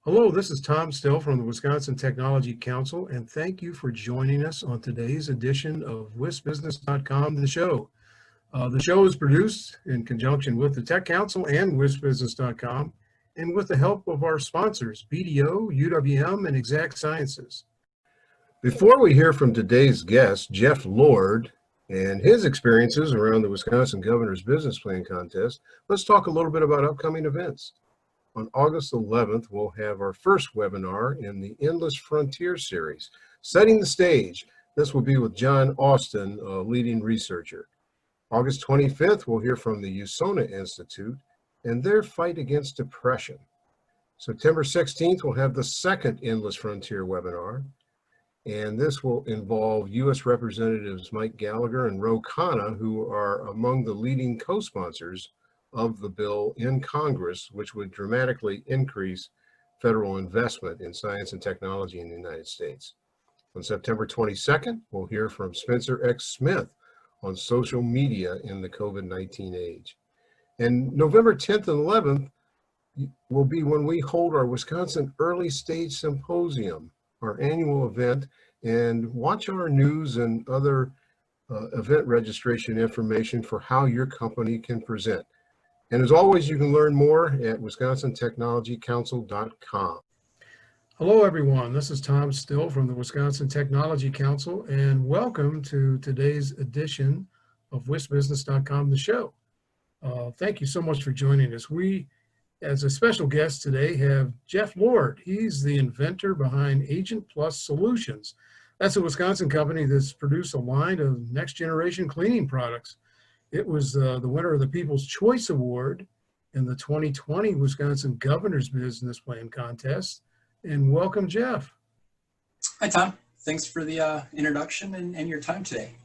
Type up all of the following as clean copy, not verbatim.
Hello, this is Tom Still from the Wisconsin Technology Council, and thank you for joining us on today's edition of WISBusiness.com, the show. The show is produced in conjunction with the Tech Council and WISBusiness.com, and with the help of our sponsors, BDO, UWM, and Exact Sciences. Before we hear from today's guest, Jeff Lord, and his experiences around the Wisconsin Governor's Business Plan Contest, let's talk a little bit about upcoming events. On August 11th, we'll have our first webinar in the Endless Frontier series, Setting the Stage. This will be with John Austin, a leading researcher. August 25th, we'll hear from the USONA Institute and their fight against depression. September 16th, we'll have the second Endless Frontier webinar, and this will involve U.S. Representatives Mike Gallagher and Ro Khanna, who are among the leading co-sponsors of the bill in Congress, which would dramatically increase federal investment in science and technology in the United States. On September 22nd, we'll hear from Spencer X. Smith on social media in the COVID-19 age. And November 10th and 11th will be when we hold our Wisconsin Early Stage Symposium, our annual event, and watch our news and other event registration information for how your company can present. And as always, you can learn more at wisconsintechnologycouncil.com. Hello, everyone. This is Tom Still from the Wisconsin Technology Council, and welcome to today's edition of WISBusiness.com, the show. Thank you so much for joining us. We, as a special guest today, have Jeff Lord. He's the inventor behind Agent Plus Solutions. That's a Wisconsin company that's produced a line of next-generation cleaning products. It was the winner of the People's Choice Award in the 2020 Wisconsin Governor's Business Plan Contest. And welcome, Jeff. Hi, Tom. Thanks for the introduction and your time today.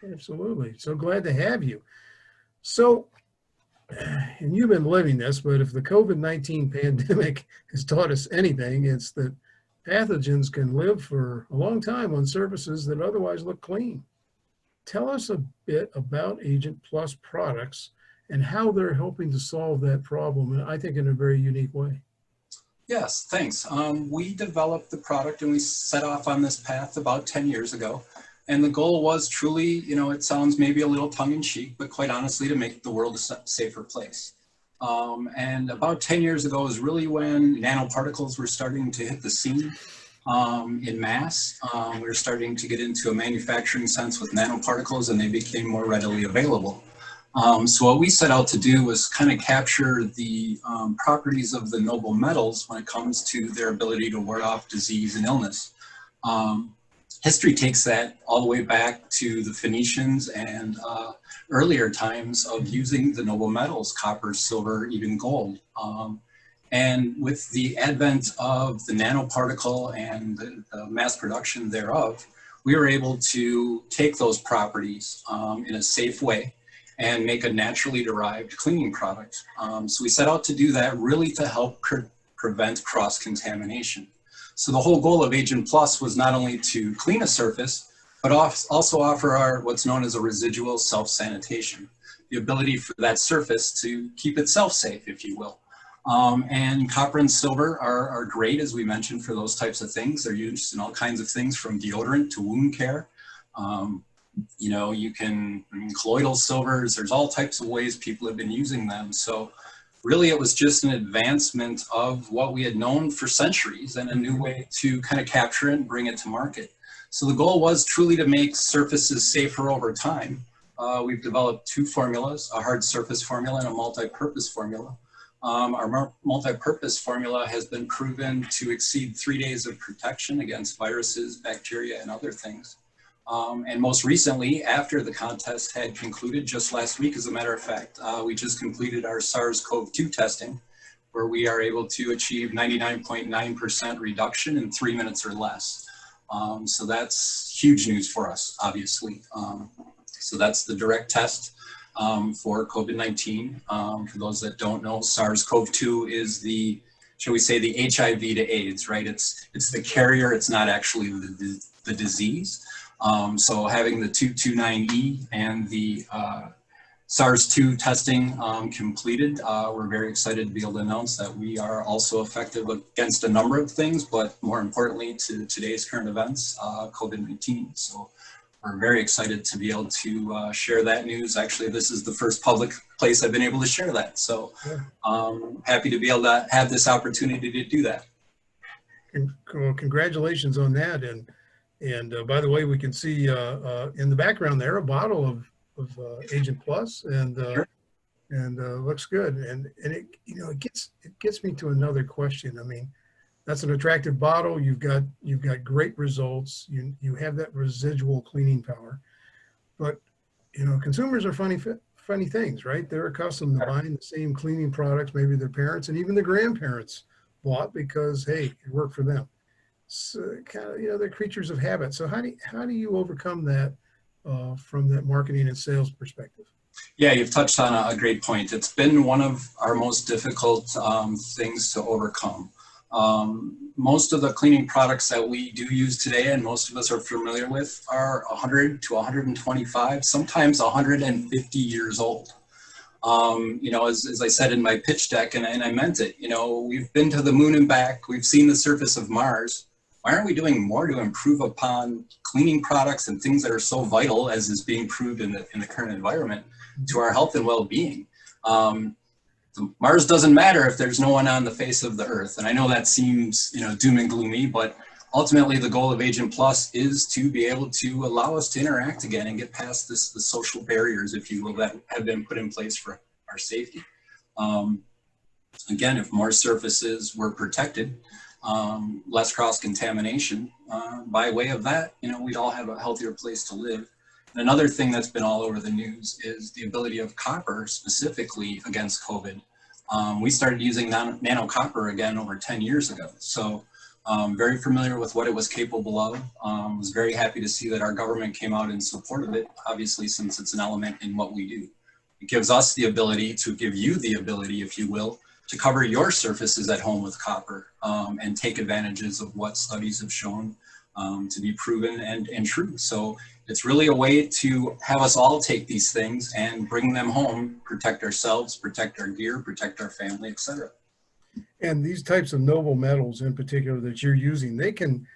Absolutely. So glad to have you. So, and you've been living this, but if the COVID-19 pandemic has taught us anything, it's that pathogens can live for a long time on surfaces that otherwise look clean. Tell us a bit about Agent Plus products and how they're helping to solve that problem, and I think in a very unique way. Yes, thanks. We developed the product and we set off on this path about 10 years ago. And the goal was truly, it sounds maybe a little tongue-in-cheek, but quite honestly, to make the world a safer place. And about 10 years ago is really when nanoparticles were starting to hit the scene. In mass. We were starting to get into a manufacturing sense with nanoparticles, and they became more readily available. So what we set out to do was kind of capture the properties of the noble metals when it comes to their ability to ward off disease and illness. History takes that all the way back to the Phoenicians and earlier times of using the noble metals, copper, silver, even gold. And with the advent of the nanoparticle and the mass production thereof, we were able to take those properties in a safe way and make a naturally derived cleaning product. So we set out to do that really to help prevent cross-contamination. So the whole goal of Agent Plus was not only to clean a surface, but also offer what's known as a residual self-sanitation, the ability for that surface to keep itself safe, if you will. And copper and silver are great, as we mentioned, for those types of things. They're used in all kinds of things from deodorant to wound care. Colloidal silvers, there's all types of ways people have been using them. So really it was just an advancement of what we had known for centuries and a new way to kind of capture it and bring it to market. So the goal was truly to make surfaces safer over time. We've developed two formulas, a hard surface formula and a multi-purpose formula. Our multi-purpose formula has been proven to exceed 3 days of protection against viruses, bacteria, and other things. And most recently, after the contest had concluded just last week, as a matter of fact, we just completed our SARS-CoV-2 testing, where we are able to achieve 99.9% reduction in 3 minutes or less. So that's huge news for us, obviously. So that's the direct test. For COVID-19. For those that don't know, SARS-CoV-2 is the, shall we say, the HIV to AIDS, right? It's the carrier, it's not actually the disease. So having the 229E and the SARS-2 testing completed. We're very excited to be able to announce that we are also effective against a number of things, but more importantly to today's current events, COVID-19. So we're very excited to be able to share that news. Actually, this is the first public place I've been able to share that. So happy to be able to have this opportunity to do that. Well, congratulations on that. And by the way, we can see in the background there a bottle of Agent Plus, and looks good. And it, you know, it gets me to another question. I mean, that's an attractive bottle. You've got great results. You have that residual cleaning power. But you know, consumers are funny things, right? They're accustomed to buying the same cleaning products maybe their parents and even their grandparents bought because, hey, it worked for them. So kind of, you know, they're creatures of habit. So how do you overcome that from that marketing and sales perspective? Yeah, you've touched on a great point. It's been one of our most difficult things to overcome. Most of the cleaning products that we do use today, and most of us are familiar with, are 100 to 125, sometimes 150 years old. You know, as I said in my pitch deck, and I meant it, you know, we've been to the moon and back, we've seen the surface of Mars. Why aren't we doing more to improve upon cleaning products and things that are so vital, as is being proved in the current environment, to our health and well-being? Mars doesn't matter if there's no one on the face of the earth. And I know that seems, you know, doom and gloomy, but ultimately the goal of Agent Plus is to be able to allow us to interact again and get past the social barriers, if you will, that have been put in place for our safety. Again, if more surfaces were protected, less cross-contamination, by way of that, you know, we'd all have a healthier place to live. And another thing that's been all over the news is the ability of copper specifically against COVID. We started using nano copper again over 10 years ago. So very familiar with what it was capable of. Was very happy to see that our government came out in support of it, obviously, since it's an element in what we do. It gives us the ability to give you the ability, if you will, to cover your surfaces at home with copper and take advantages of what studies have shown to be proven and true. So it's really a way to have us all take these things and bring them home, protect ourselves, protect our gear, protect our family, etc. And these types of noble metals in particular that you're using, they can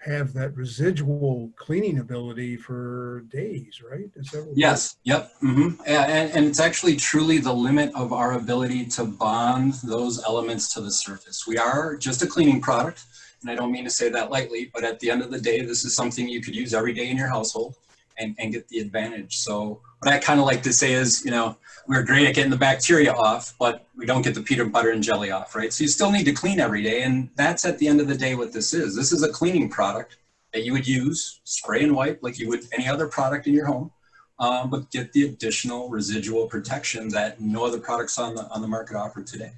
have that residual cleaning ability for days, right? Yes, yep. Yeah, and it's actually truly the limit of our ability to bond those elements to the surface. We are just a cleaning product, and I don't mean to say that lightly, but at the end of the day, this is something you could use every day in your household and get the advantage. So what I kind of like to say is, you know, we're great at getting the bacteria off, but we don't get the peanut butter and jelly off, right? So you still need to clean every day, and that's at the end of the day what this is. This is a cleaning product that you would use, spray and wipe like you would any other product in your home, but get the additional residual protection that no other products on the market offer today.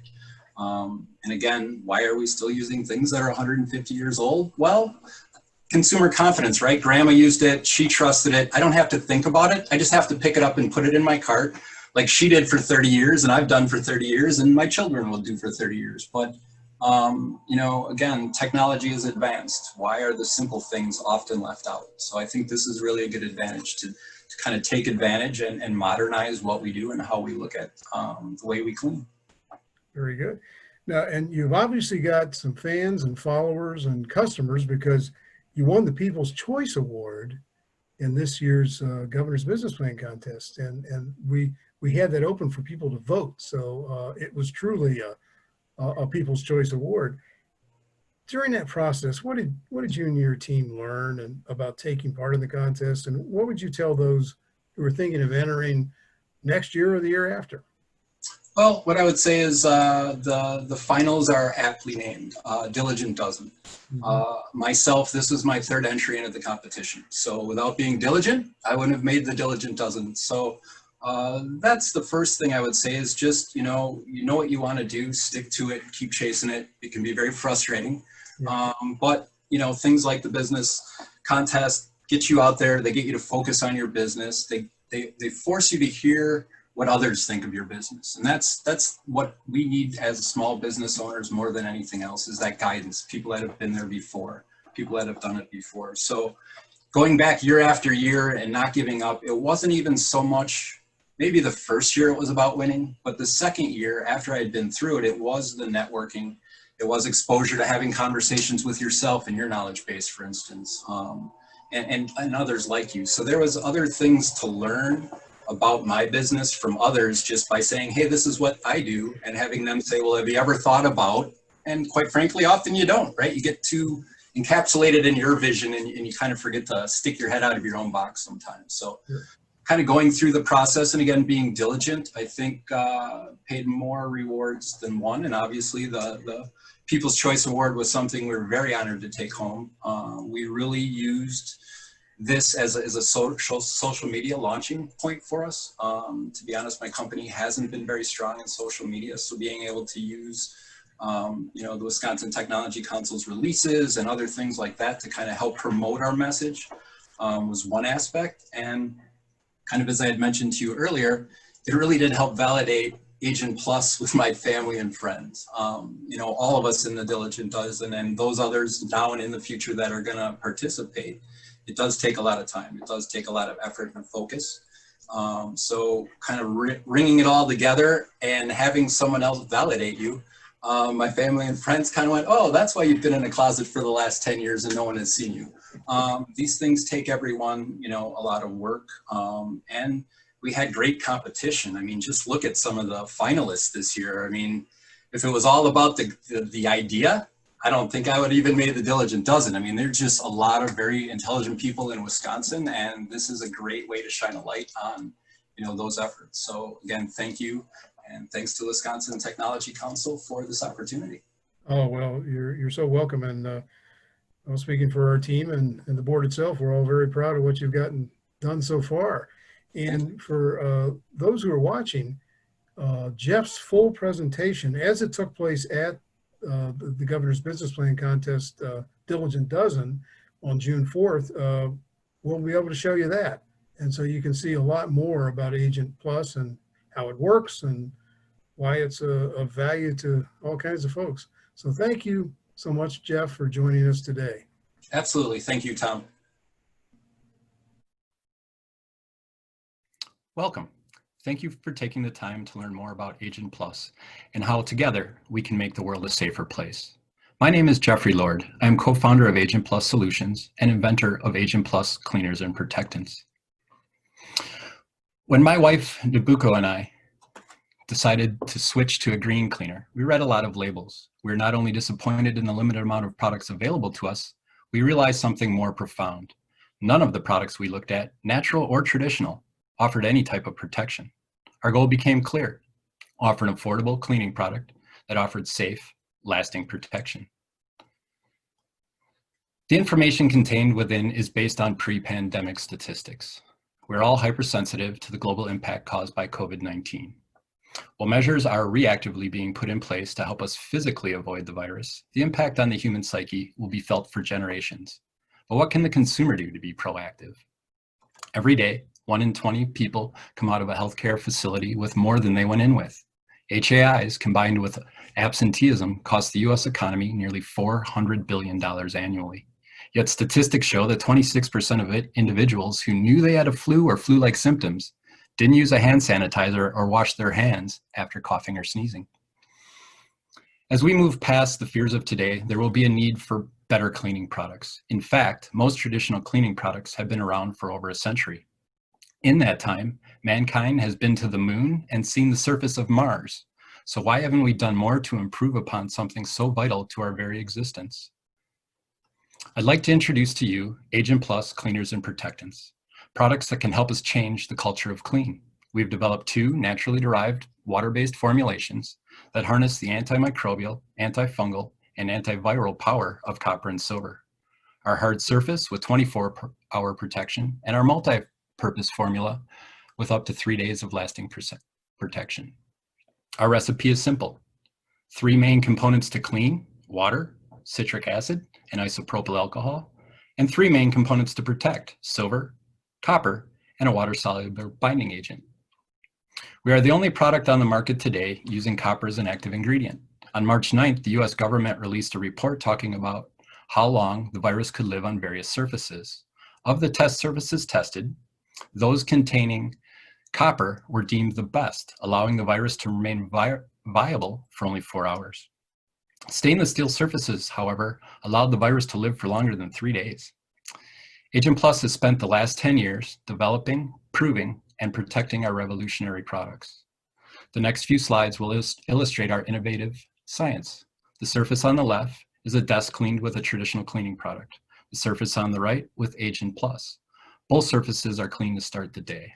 And again, why are we still using things that are 150 years old? Well, consumer confidence, right? Grandma used it, she trusted it. I don't have to think about it. I just have to pick it up and put it in my cart like she did for 30 years and I've done for 30 years and my children will do for 30 years. But, you know, again, technology is advanced. Why are the simple things often left out? So I think this is really a good advantage to kind of take advantage and modernize what we do and how we look at the way we clean. Very good. Now, and you've obviously got some fans and followers and customers because you won the People's Choice Award in this year's Governor's Business Plan contest, and we had that open for people to vote. So it was truly a People's Choice Award. During that process, what did you and your team learn about taking part in the contest, and what would you tell those who are thinking of entering next year or the year after? Well, what I would say is the finals are aptly named, Diligent Dozen. Myself, this was my third entry into the competition. So without being diligent, I wouldn't have made the Diligent Dozen. So that's the first thing I would say is just, you know what you want to do, stick to it, keep chasing it. It can be very frustrating. But, you know, things like the business contest get you out there. They get you to focus on your business. They force you to hear what others think of your business. And that's what we need as small business owners more than anything else, is that guidance, people that have been there before, people that have done it before. So going back year after year and not giving up, it wasn't even so much maybe the first year it was about winning, but the second year after I had been through it, it was the networking. It was exposure to having conversations with yourself and your knowledge base, for instance, and others like you. So there was other things to learn about my business from others just by saying, hey, this is what I do, and having them say, well, have you ever thought about? And quite frankly, often you don't, right? You get too encapsulated in your vision and you kind of forget to stick your head out of your own box sometimes. So kind of going through the process and again, being diligent, I think paid more rewards than one. And obviously the People's Choice Award was something we were very honored to take home. We really used this as a social media launching point for us. To be honest, my company hasn't been very strong in social media. So being able to use the Wisconsin Technology Council's releases and other things like that to kind of help promote our message was one aspect. And kind of as I had mentioned to you earlier, it really did help validate Agent Plus with my family and friends. All of us in the Diligent Dozen and those others now and in the future that are going to participate. It does take a lot of time. It does take a lot of effort and focus. So kind of ringing it all together and having someone else validate you. My family and friends kind of went, oh, that's why you've been in a closet for the last 10 years and no one has seen you. These things take everyone, a lot of work. And we had great competition. I mean, just look at some of the finalists this year. I mean, if it was all about the idea, I don't think I would even made the Diligent Dozen. I mean, there's just a lot of very intelligent people in Wisconsin, and this is a great way to shine a light on, those efforts. So again, thank you. And thanks to Wisconsin Technology Council for this opportunity. Oh, well, you're so welcome. And well, speaking for our team and the board itself, we're all very proud of what you've gotten done so far. And for those who are watching, Jeff's full presentation, as it took place at the Governor's Business Plan Contest Diligent Dozen on June 4th, we'll be able to show you that. And so you can see a lot more about Agent Plus and how it works and why it's of value to all kinds of folks. So thank you so much, Jeff, for joining us today. Absolutely. Thank you, Tom. Welcome. Thank you for taking the time to learn more about Agent Plus and how together we can make the world a safer place. My name is Jeffrey Lord. I am co-founder of Agent Plus Solutions and inventor of Agent Plus Cleaners and Protectants. When my wife, Nabucco, and I decided to switch to a green cleaner, we read a lot of labels. We were not only disappointed in the limited amount of products available to us, we realized something more profound. None of the products we looked at, natural or traditional, offered any type of protection. Our goal became clear: offer an affordable cleaning product that offered safe, lasting protection. The information contained within is based on pre-pandemic statistics. We're all hypersensitive to the global impact caused by COVID-19. While measures are reactively being put in place to help us physically avoid the virus, the impact on the human psyche will be felt for generations. But what can the consumer do to be proactive? Every day, 1 in 20 people come out of a healthcare facility with more than they went in with. HAIs combined with absenteeism cost the US economy nearly $400 billion annually. Yet statistics show that 26% of individuals who knew they had a flu or flu-like symptoms didn't use a hand sanitizer or wash their hands after coughing or sneezing. As we move past the fears of today, there will be a need for better cleaning products. In fact, most traditional cleaning products have been around for over a century. In that time, mankind has been to the moon and seen the surface of Mars. So why haven't we done more to improve upon something so vital to our very existence? I'd like to introduce to you Agent Plus Cleaners and Protectants, products that can help us change the culture of clean. We've developed 2 naturally derived water-based formulations that harness the antimicrobial, antifungal, and antiviral power of copper and silver. Our hard surface with 24-hour protection, and our multi-purpose formula with up to 3 days of lasting protection. Our recipe is simple: 3 main components to clean: water, citric acid, and isopropyl alcohol, and 3 main components to protect: silver, copper, and a water-soluble binding agent. We are the only product on the market today using copper as an active ingredient. On March 9th, the US government released a report talking about how long the virus could live on various surfaces. Of the test surfaces tested, those containing Copper were deemed the best, allowing the virus to remain viable for only 4 hours. Stainless steel surfaces, however, allowed the virus to live for longer than 3 days. Agent Plus has spent the last 10 years developing, proving, and protecting our revolutionary products. The next few slides will illustrate our innovative science. The surface on the left is a desk cleaned with a traditional cleaning product. The surface on the right with Agent Plus. Both surfaces are clean to start the day.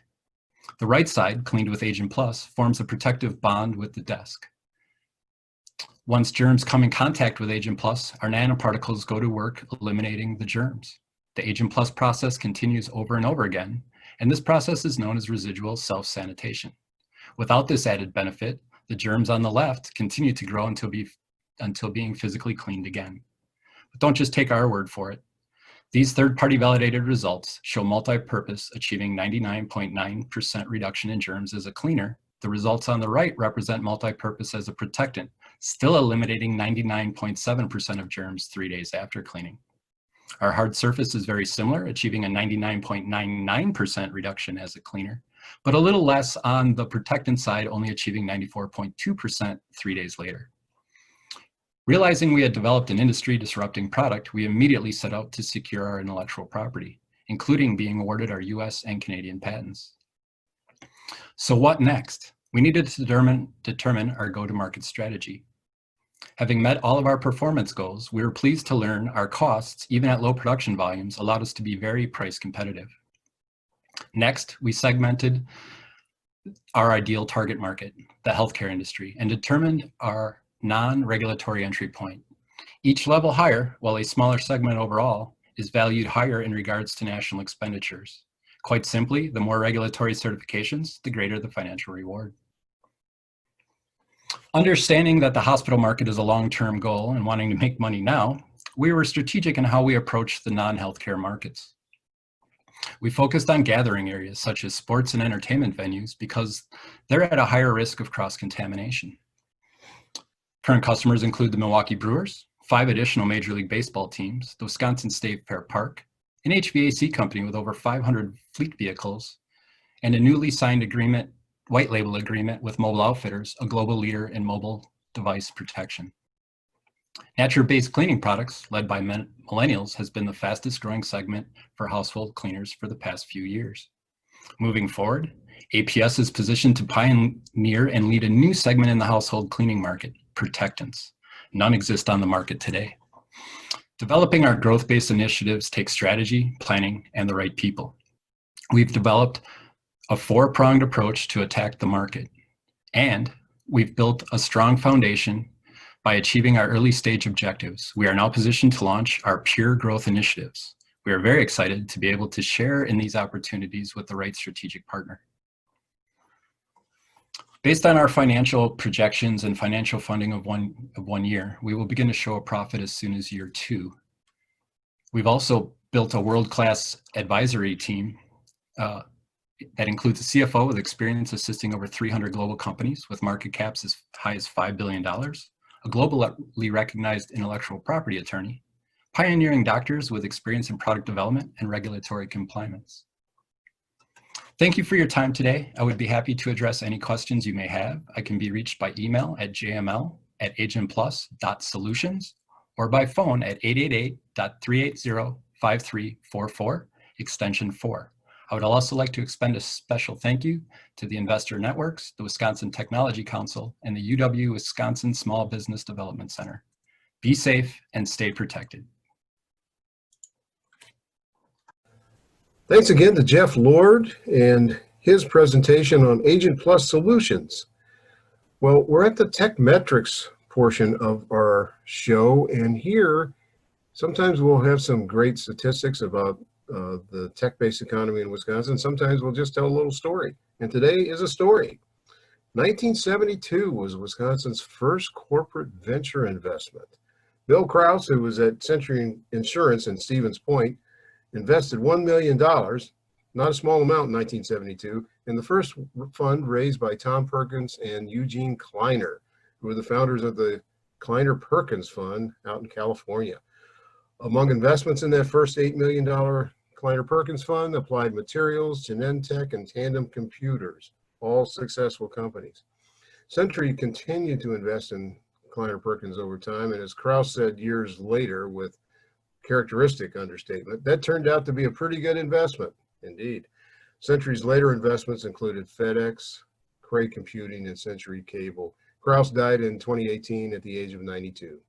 The right side, cleaned with Agent Plus, forms a protective bond with the desk. Once germs come in contact with Agent Plus, our nanoparticles go to work eliminating the germs. The Agent Plus process continues over and over again, and this process is known as residual self-sanitation. Without this added benefit, the germs on the left continue to grow until being physically cleaned again. But don't just take our word for it. These third-party validated results show multi-purpose achieving 99.9% reduction in germs as a cleaner. The results on the right represent multi-purpose as a protectant, still eliminating 99.7% of germs 3 days after cleaning. Our hard surface is very similar, achieving a 99.99% reduction as a cleaner, but a little less on the protectant side, only achieving 94.2% 3 days later. Realizing we had developed an industry-disrupting product, we immediately set out to secure our intellectual property, including being awarded our US and Canadian patents. So what next? We needed to determine our go-to-market strategy. Having met all of our performance goals, we were pleased to learn our costs, even at low production volumes, allowed us to be very price competitive. Next, we segmented our ideal target market, the healthcare industry, and determined our non-regulatory entry point. Each level higher, while a smaller segment overall, is valued higher in regards to national expenditures. Quite simply, the more regulatory certifications, the greater the financial reward. Understanding that the hospital market is a long-term goal and wanting to make money now, we were strategic in how we approached the non-healthcare markets. We focused on gathering areas such as sports and entertainment venues because they're at a higher risk of cross-contamination. Current customers include the Milwaukee Brewers, 5 additional Major League Baseball teams, the Wisconsin State Fair Park, an HVAC company with over 500 fleet vehicles, and a newly signed white label agreement with Mobile Outfitters, a global leader in mobile device protection. Nature-based cleaning products, led by millennials, has been the fastest growing segment for household cleaners for the past few years. Moving forward, APS is positioned to pioneer and lead a new segment in the household cleaning market, protectants. None exist on the market today. Developing our growth-based initiatives takes strategy, planning, and the right people. We've developed a 4-pronged approach to attack the market, and we've built a strong foundation by achieving our early stage objectives. We are now positioned to launch our pure growth initiatives. We are very excited to be able to share in these opportunities with the right strategic partner. Based on our financial projections and financial funding of one year, we will begin to show a profit as soon as year 2. We've also built a world-class advisory team that includes a CFO with experience assisting over 300 global companies with market caps as high as $5 billion, a globally recognized intellectual property attorney, pioneering doctors with experience in product development and regulatory compliance. Thank you for your time today. I would be happy to address any questions you may have. I can be reached by email at jml@agentplus.solutions or by phone at 888-380-5344, extension 4. I would also like to extend a special thank you to the Investor Networks, the Wisconsin Technology Council, and the UW-Wisconsin Small Business Development Center. Be safe and stay protected. Thanks again to Jeff Lord and his presentation on Agent Plus Solutions. Well, we're at the Tech Metrics portion of our show, and here sometimes we'll have some great statistics about the tech-based economy in Wisconsin. Sometimes we'll just tell a little story, and today is a story. 1972 was Wisconsin's first corporate venture investment. Bill Krause, who was at Century Insurance in Stevens Point, invested $1 million, not a small amount in 1972, in the first fund raised by Tom Perkins and Eugene Kleiner, who were the founders of the Kleiner Perkins Fund out in California. Among investments in that first $8 million Kleiner Perkins Fund, Applied Materials, Genentech, and Tandem Computers, all successful companies. Century continued to invest in Kleiner Perkins over time, and as Krauss said years later with characteristic understatement, that turned out to be a pretty good investment indeed. Century's later investments included FedEx, Cray Computing, and Century Cable. Krauss died in 2018 at the age of 92.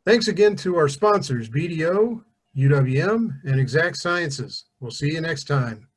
Thanks again to our sponsors, BDO, UWM, and Exact Sciences. We'll see you next time.